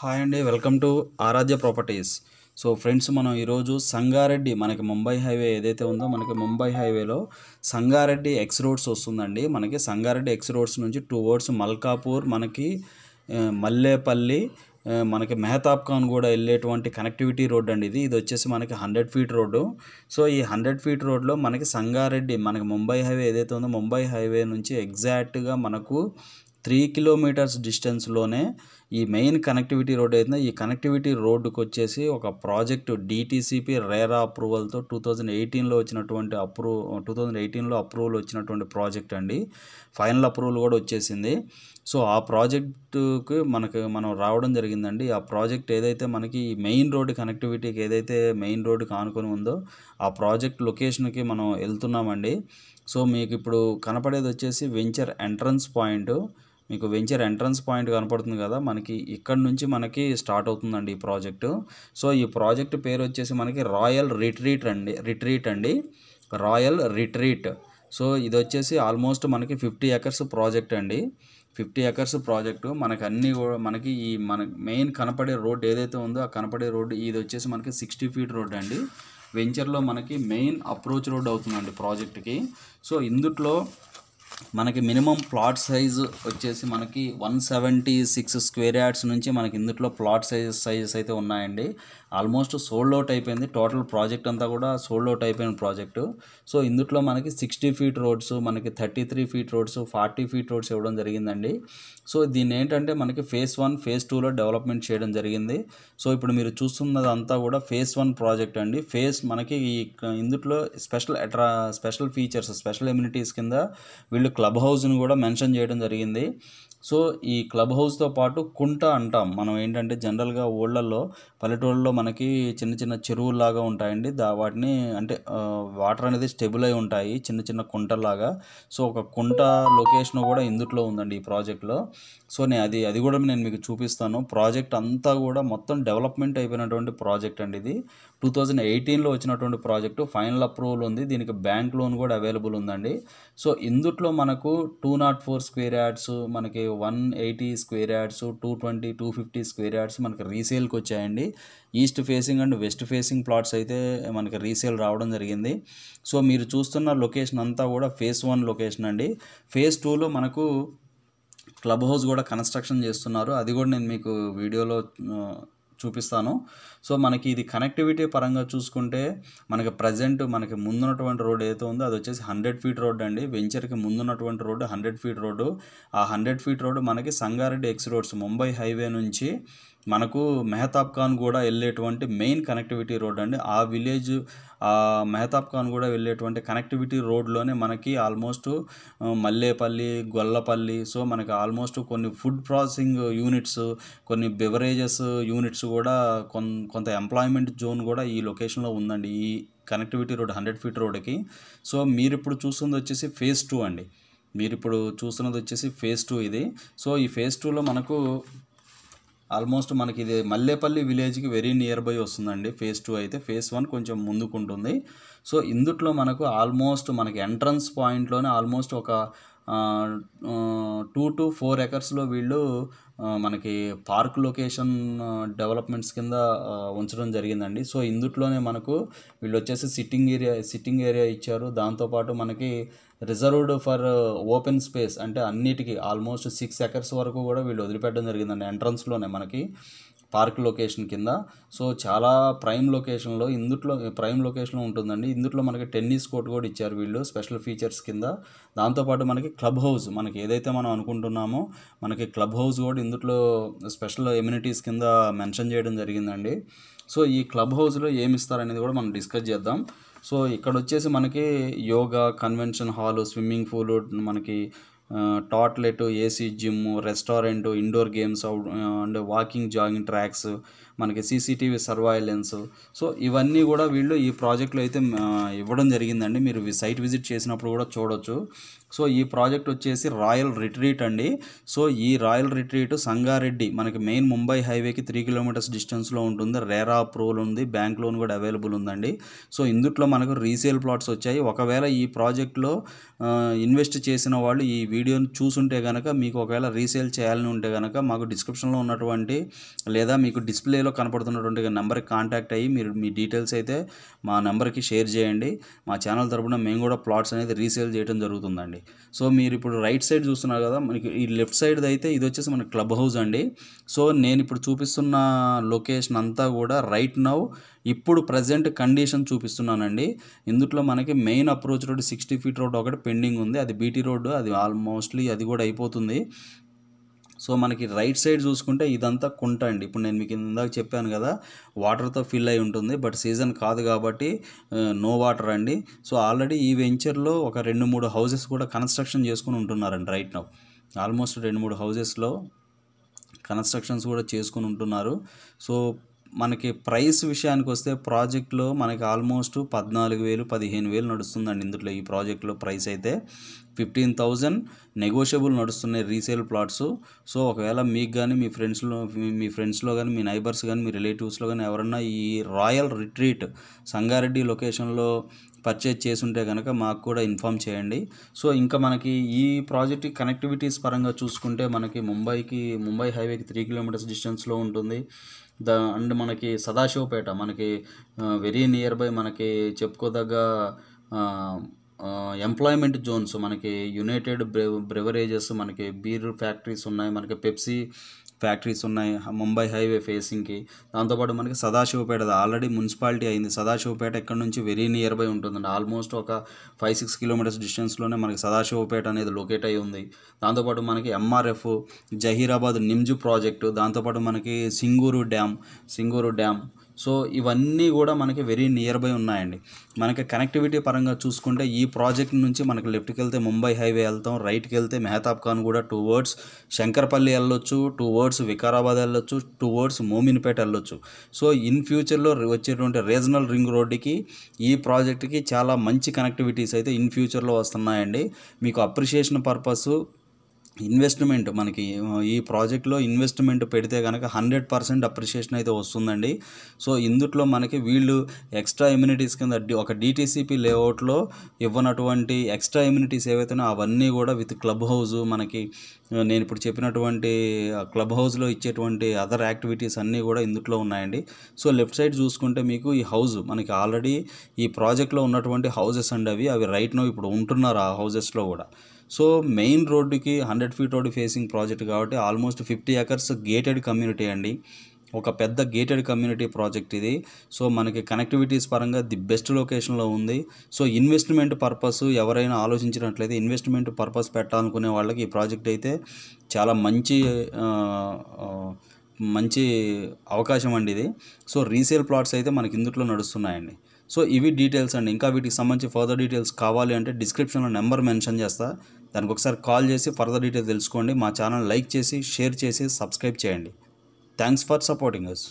Hi అండి, welcome to Aaradhya properties. So friends, మనం ఈరోజు సంగారెడ్డి, మనకి ముంబై హైవే ఏదైతే ఉందో, మనకి ముంబై హైవేలో సంగారెడ్డి ఎక్స్ రోడ్స్ వస్తుందండి. మనకి సంగారెడ్డి ఎక్స్ రోడ్స్ నుంచి టువర్డ్స్ మల్కాపూర్, మనకి మల్లేపల్లి, మనకి మెహతాబ్ ఖాన్ కూడా వెళ్ళేటువంటి కనెక్టివిటీ రోడ్ అండి. ఇది వచ్చేసి మనకి 100 ఫీట్ రోడ్డు. సో ఈ 100 ఫీట్ రోడ్లో మనకి సంగారెడ్డి, మనకి ముంబై హైవే ఏదైతే ఉందో, ముంబై హైవే నుంచి ఎగ్జాక్ట్గా మనకు 3 కిలోమీటర్స్ డిస్టెన్స్లోనే ఈ మెయిన్ కనెక్టివిటీ రోడ్ అయితే, ఈ కనెక్టివిటీ రోడ్డుకు వచ్చేసి ఒక ప్రాజెక్టు డిటీసీపీ రేరా అప్రూవల్తో 2018లో వచ్చినటువంటి 2018లో అప్రూవల్ వచ్చినటువంటి ప్రాజెక్ట్ అండి. ఫైనల్ అప్రూవల్ కూడా వచ్చేసింది. సో ఆ ప్రాజెక్టుకి మనం రావడం జరిగిందండి. ఆ ప్రాజెక్ట్ ఏదైతే మనకి మెయిన్ రోడ్డు కనెక్టివిటీకి ఏదైతే మెయిన్ రోడ్డుకి ఆనుకొని ఉందో, ఆ ప్రాజెక్ట్ లొకేషన్కి మనం వెళ్తున్నామండి. సో మీకు ఇప్పుడు కనపడేది వచ్చేసి వెంచర్ ఎంట్రన్స్ పాయింట్. మీకు వెంచర్ ఎంట్రన్స్ పాయింట్ కనపడుతుంది కదా, మనకి ఇక్కడ నుంచి మనకి స్టార్ట్ అవుతుందండి ఈ ప్రాజెక్టు. సో ఈ ప్రాజెక్ట్ పేరు వచ్చేసి మనకి రాయల్ రిట్రీట్ అండి, రాయల్ రిట్రీట్. సో ఇది వచ్చేసి ఆల్మోస్ట్ మనకి 50 ఎకర్స్ ప్రాజెక్ట్ అండి. 50 ఎకర్స్ ప్రాజెక్టు. మనకి అన్నీ కూడా మనకి మన మెయిన్ కనపడే రోడ్ ఏదైతే ఉందో, ఆ కనపడే రోడ్డు ఇది వచ్చేసి మనకి 60 ఫీట్ రోడ్ అండి. వెంచర్లో మనకి మెయిన్ అప్రోచ్ రోడ్ అవుతుందండి ప్రాజెక్ట్కి. సో ఇందుట్లో మనకి మినిమం ప్లాట్ సైజు వచ్చేసి మనకి 176 స్క్వేర్ యార్డ్స్ నుంచి మనకి ఇందులో ప్లాట్ సైజెస్ అయితే ఉన్నాయండి. ఆల్మోస్ట్ సోల్డ్ అవుట్ అయిపోయింది. టోటల్ ప్రాజెక్ట్ అంతా కూడా సోల్డ్ అవుట్ అయిపోయిన ప్రాజెక్టు. సో ఇందులో మనకి 60 ఫీట్ రోడ్స్, మనకి 33 ఫీట్ రోడ్స్, 40 ఫీట్ రోడ్స్ ఇవ్వడం జరిగిందండి. సో దీన్ని ఏంటంటే మనకి ఫేజ్ 1, ఫేజ్ 2లో డెవలప్మెంట్ చేయడం జరిగింది. సో ఇప్పుడు మీరు చూస్తున్నది అంతా కూడా ఫేజ్ 1 ప్రాజెక్ట్ అండి. మనకి ఇందులో స్పెషల్ ఫీచర్స్, స్పెషల్ ఎమ్యూనిటీస్ కింద వీళ్ళు క్లబ్ హౌస్ని కూడా మెన్షన్ చేయడం జరిగింది. సో ఈ క్లబ్ హౌస్తో పాటు కుంట అంటాం మనం. ఏంటంటే జనరల్గా ఊళ్ళల్లో, పల్లెటూళ్ళలో మనకి చిన్న చిన్న చెరువుల్లాగా ఉంటాయండి. వాటిని అంటే వాటర్ అనేది స్టెబుల్ అయి ఉంటాయి, చిన్న చిన్న కుంటలాగా. సో ఒక కుంట లొకేషన్ కూడా ఇందులో ఉందండి ఈ ప్రాజెక్ట్లో. సో అది కూడా నేను మీకు చూపిస్తాను. ప్రాజెక్ట్ అంతా కూడా మొత్తం డెవలప్మెంట్ అయిపోయినటువంటి ప్రాజెక్ట్ అండి ఇది. 2018లో వచ్చినటువంటి ప్రాజెక్టు. ఫైనల్ అప్రూవల్ ఉంది. దీనికి బ్యాంక్ లోన్ కూడా అవైలబుల్ ఉందండి. సో ఇందుట్లో మనకు 204 స్క్వేర్ యార్డ్స్, మనకి 180 స్క్వేర్ యార్డ్స్, 220, 250 స్క్వేర్ యార్డ్స్ మనకి రీసేల్కి వచ్చాయండి. East facing and west facing plots అయితే మనకి రీసేల్ రావడం జరిగింది. సో మీరు చూస్తున్న లొకేషన్ అంతా కూడా ఫేజ్ 1 లొకేషన్ అండి. ఫేజ్ 2లో మనకు క్లబ్ హౌస్ కూడా కన్స్ట్రక్షన్ చేస్తున్నారు. అది కూడా నేను మీకు వీడియోలో చూపిస్తాను. సో మనకి ఇది కనెక్టివిటీ పరంగా చూసుకుంటే, మనకి ప్రజెంట్ మనకి ముందున్నటువంటి రోడ్ ఏదైతే ఉందో అది వచ్చేసి 100 ఫీట్ రోడ్ అండి. వెంచర్కి ముందున్నటువంటి రోడ్డు 100 ఫీట్ రోడ్డు. ఆ 100 ఫీట్ రోడ్డు మనకి Sangareddy X roads, Mumbai highway నుంచి మనకు మెహతాబ్ ఖాన్ కూడా వెళ్ళేటువంటి మెయిన్ కనెక్టివిటీ రోడ్ అండి. ఆ విలేజ్, మెహతాబ్ ఖాన్ కూడా వెళ్ళేటువంటి కనెక్టివిటీ రోడ్లోనే మనకి ఆల్మోస్ట్ మల్లేపల్లి, గొల్లపల్లి, సో మనకి ఆల్మోస్ట్ కొన్ని ఫుడ్ ప్రాసెసింగ్ యూనిట్స్, కొన్ని బెవరేజెస్ యూనిట్స్ కూడా, కొంత ఎంప్లాయ్మెంట్ జోన్ కూడా ఈ లొకేషన్లో ఉందండి, ఈ కనెక్టివిటీ రోడ్ 100 ఫీట్ రోడ్కి. సో మీరు ఇప్పుడు చూస్తుంది వచ్చేసి ఫేజ్ 2 అండి. ఫేజ్ 2 ఇది. సో ఈ ఫేజ్ 2లో మనకు ఆల్మోస్ట్ మనకి ఇది మల్లేపల్లి విలేజ్కి వెరీ నియర్ బై వస్తుందండి ఫేజ్ 2 అయితే. ఫేజ్ 1 కొంచెం ముందుకుంటుంది. సో ఇందుట్లో మనకు ఆల్మోస్ట్ మనకి ఎంట్రన్స్ పాయింట్లోనే ఆల్మోస్ట్ ఒక 2 to 4 ఎకర్స్లో వీళ్ళు మనకి పార్క్ లొకేషన్ డెవలప్మెంట్స్ కింద ఉంచడం జరిగిందండి. సో ఇందుట్లోనే మనకు వీళ్ళు వచ్చేసి సిట్టింగ్ ఏరియా ఇచ్చారు. దాంతోపాటు మనకి రిజర్వ్డ్ ఫర్ ఓపెన్ స్పేస్, అంటే అన్నిటికీ ఆల్మోస్ట్ 6 ఎకర్స్ వరకు కూడా వీళ్ళు వదిలిపెట్టడం జరిగిందండి ఎంట్రన్స్లోనే మనకి పార్క్ లొకేషన్ కింద. సో చాలా ప్రైమ్ లొకేషన్లో ఉంటుందండి. ఇందులో మనకి టెన్నిస్ కోర్ట్ కూడా ఇచ్చారు వీళ్ళు స్పెషల్ ఫీచర్స్ కింద. దాంతోపాటు మనకి క్లబ్ హౌస్, మనకి ఏదైతే మనం అనుకుంటున్నామో మనకి క్లబ్ హౌస్ కూడా ఇందులో స్పెషల్ ఎమ్యూనిటీస్ కింద మెన్షన్ చేయడం జరిగిందండి. సో ఈ క్లబ్ హౌస్లో ఏమి ఇస్తారనేది కూడా మనం డిస్కస్ చేద్దాం. సో ఇక్కడ వచ్చేసి మనకి yoga, convention hall, swimming pool, మనకి toilet, AC gym, restaurant, indoor games and walking jogging tracks, మనకి సీసీటీవీ సర్వైలెన్స్. సో ఇవన్నీ కూడా వీళ్ళు ఈ ప్రాజెక్ట్లో అయితే ఇవ్వడం జరిగిందండి. మీరు సైట్ విజిట్ చేసినప్పుడు కూడా చూడొచ్చు. సో ఈ ప్రాజెక్ట్ వచ్చేసి రాయల్ రిట్రీట్ అండి. సో ఈ రాయల్ రిట్రీట్ సంగారెడ్డి మనకి మెయిన్ ముంబై హైవేకి 3 కిలోమీటర్స్ డిస్టెన్స్లో ఉంటుంది. రేరా అప్రూవల్ ఉంది, బ్యాంక్ లోన్ కూడా అవైలబుల్ ఉందండి. సో ఇందుట్లో మనకు రీసేల్ ప్లాట్స్ వచ్చాయి. ఒకవేళ ఈ ప్రాజెక్ట్లో ఇన్వెస్ట్ చేసిన వాళ్ళు ఈ వీడియోని చూసుంటే కనుక, మీకు ఒకవేళ రీసేల్ చేయాలని ఉంటే కనుక మాకు డిస్క్రిప్షన్లో ఉన్నటువంటి లేదా మీకు డిస్ప్లేలో కనపడుతున్నటువంటి నెంబర్కి కాంటాక్ట్ అయ్యి మీరు మీ డీటెయిల్స్ అయితే మా నెంబర్కి షేర్ చేయండి. మా ఛానల్ తరపున మేము కూడా ప్లాట్స్ అనేది రీసేల్ చేయడం జరుగుతుందండి. సో మీరు ఇప్పుడు రైట్ సైడ్ చూస్తున్నారు కదా, మనకి ఈ లెఫ్ట్ సైడ్ అయితే ఇది వచ్చేసి మన క్లబ్ హౌస్ అండి. సో నేను ఇప్పుడు చూపిస్తున్న లొకేషన్ అంతా కూడా రైట్ నౌ ఇప్పుడు ప్రజెంట్ కండిషన్ చూపిస్తున్నానండి. ఇందులో మనకి main approach road 60 feet road ఒకటి పెండింగ్ ఉంది, అది బీటీ రోడ్డు, అది ఆల్మోస్ట్లీ అది కూడా అయిపోతుంది. సో మనకి రైట్ సైడ్ చూసుకుంటే ఇదంతా కుంట అండి. ఇప్పుడు నేను మీకు ఇందాక చెప్పాను కదా, వాటర్తో ఫిల్ అయి ఉంటుంది, బట్ సీజన్ కాదు కాబట్టి నో వాటర్ అండి. సో ఆల్రెడీ ఈ వెంచర్లో ఒక 2-3 హౌసెస్ కూడా కన్స్ట్రక్షన్ చేసుకుని ఉంటున్నారండి. రైట్ నౌ ఆల్మోస్ట్ 2-3 హౌసెస్లో కన్స్ట్రక్షన్స్ కూడా చేసుకుని ఉంటున్నారు. సో మనకి ప్రైస్ విషయానికి వస్తే ప్రాజెక్ట్లో మనకి ఆల్మోస్ట్ 14,000-15,000 నడుస్తుందండి. ఇందులో ఈ ప్రాజెక్ట్లో ప్రైస్ అయితే 15,000 నెగోషియబుల్ నడుస్తున్నాయి రీసేల్ ప్లాట్స్. సో ఒకవేళ మీకు కానీ మీ ఫ్రెండ్స్లో కానీ మీ నైబర్స్ కానీ మీ రిలేటివ్స్లో కానీ ఎవరన్నా ఈ రాయల్ రిట్రీట్ సంగారెడ్డి లొకేషన్లో పర్చేజ్ చేసుంటే కనుక మాకు కూడా ఇన్ఫామ్ చేయండి. సో ఇంకా మనకి ఈ ప్రాజెక్ట్ కనెక్టివిటీస్ పరంగా చూసుకుంటే మనకి ముంబై హైవేకి 3 కిలోమీటర్స్ డిస్టెన్స్లో ఉంటుంది. అండ్ మనకి సదాశివపేట మనకి వెరీ నియర్ బై మనకి చెప్పుకోదగ్గ ఎంప్లాయ్మెంట్ జోన్స్, మనకి యునైటెడ్ బ్రెవరేజెస్, మనకి బీర్ ఫ్యాక్టరీస్ ఉన్నాయి, మనకి పెప్సీ ఫ్యాక్టరీస్ ఉన్నాయి ముంబై హైవే ఫేసింగ్కి. దాంతోపాటు మనకి సదాశివపేట ఆల్రెడీ మున్సిపాలిటీ అయింది. సదాశివపేట ఇక్కడ నుంచి వెరీ నియర్ బై ఉంటుందండి. ఆల్మోస్ట్ ఒక 5-6 కిలోమీటర్స్ డిస్టెన్స్లోనే మనకి సదాశివపేట అనేది లొకేట్ అయి ఉంది. దాంతోపాటు మనకి ఎంఆర్ఎఫ్ జహీరాబాద్ నిమ్జు ప్రాజెక్టు, దాంతోపాటు మనకి సింగూరు డ్యామ్. సో ఇవన్నీ కూడా మనకి వెరీ నియర్ బై ఉన్నాయండి. మనకి కనెక్టివిటీ పరంగా చూసుకుంటే ఈ ప్రాజెక్ట్ నుంచి మనకి లెఫ్ట్కి వెళ్తే ముంబై హైవే వెళ్తాం, రైట్కి వెళ్తే మెహతాబ్ ఖాన్ కూడా టువర్డ్స్ శంకర్పల్లి వెళ్ళొచ్చు, టువర్డ్స్ వికారాబాద్ వెళ్ళొచ్చు, టువర్డ్స్ మోమిన్పేట వెళ్ళొచ్చు. సో ఇన్ ఫ్యూచర్లో వచ్చేటువంటి రీజనల్ రింగ్ రోడ్డుకి ఈ ప్రాజెక్ట్కి చాలా మంచి కనెక్టివిటీస్ అయితే ఇన్ ఫ్యూచర్లో వస్తున్నాయండి. మీకు అప్రిషియేషన్ పర్పస్ ఇన్వెస్ట్మెంట్ మనకి ఈ ప్రాజెక్ట్లో ఇన్వెస్ట్మెంట్ పెడితే కనుక 100% అప్రిషియేషన్ అయితే వస్తుందండి. సో ఇందుట్లో మనకి వీళ్ళు ఎక్స్ట్రా ఎమ్యూనిటీస్ కింద ఒక డిటీసీపీ లేఅవుట్లో ఇవ్వనటువంటి ఎక్స్ట్రా ఎమ్యూనిటీస్ ఏవైతేనో అవన్నీ కూడా విత్ క్లబ్ హౌస్, మనకి నేను ఇప్పుడు చెప్పినటువంటి క్లబ్ హౌస్లో ఇచ్చేటువంటి అదర్ యాక్టివిటీస్ అన్నీ కూడా ఇందులో ఉన్నాయండి. సో లెఫ్ట్ సైడ్ చూసుకుంటే మీకు ఈ హౌస్ మనకి ఆల్రెడీ ఈ ప్రాజెక్ట్లో ఉన్నటువంటి హౌసెస్ అండి. అవి రైట్ నో ఇప్పుడు ఉంటున్నారు ఆ హౌసెస్లో కూడా. సో మెయిన్ రోడ్డుకి 100 ఫీట్ రోడ్డు ఫేసింగ్ ప్రాజెక్ట్ కాబట్టి ఆల్మోస్ట్ 50 ఎకర్స్ గేటెడ్ కమ్యూనిటీ అండి. ఒక పెద్ద గేటెడ్ కమ్యూనిటీ ప్రాజెక్ట్ ఇది. సో మనకి కనెక్టివిటీస్ పరంగా ది బెస్ట్ లొకేషన్లో ఉంది. సో ఇన్వెస్ట్మెంట్ పర్పస్ ఎవరైనా ఆలోచించినట్లయితే ఇన్వెస్ట్మెంట్ పర్పస్ పెట్టాలనుకునే వాళ్ళకి ఈ ప్రాజెక్ట్ అయితే చాలా మంచి అవకాశం అండి ఇది. సో రీసేల్ ప్లాట్స్ అయితే మనకి ఇందులో నడుస్తున్నాయండి. సో ఇవి డీటెయిల్స్ అండి. ఇంకా వీటికి సంబంధించి ఫర్దర్ డీటెయిల్స్ కావాలి అంటే డిస్క్రిప్షన్లో నెంబర్ మెన్షన్ చేస్తా, దానికి ఒకసారి కాల్ చేసి ఫర్దర్ డీటెయిల్స్ తెలుసుకోండి. మా ఛానల్ లైక్ చేసి షేర్ చేసి సబ్స్క్రైబ్ చేయండి. Thanks for supporting us.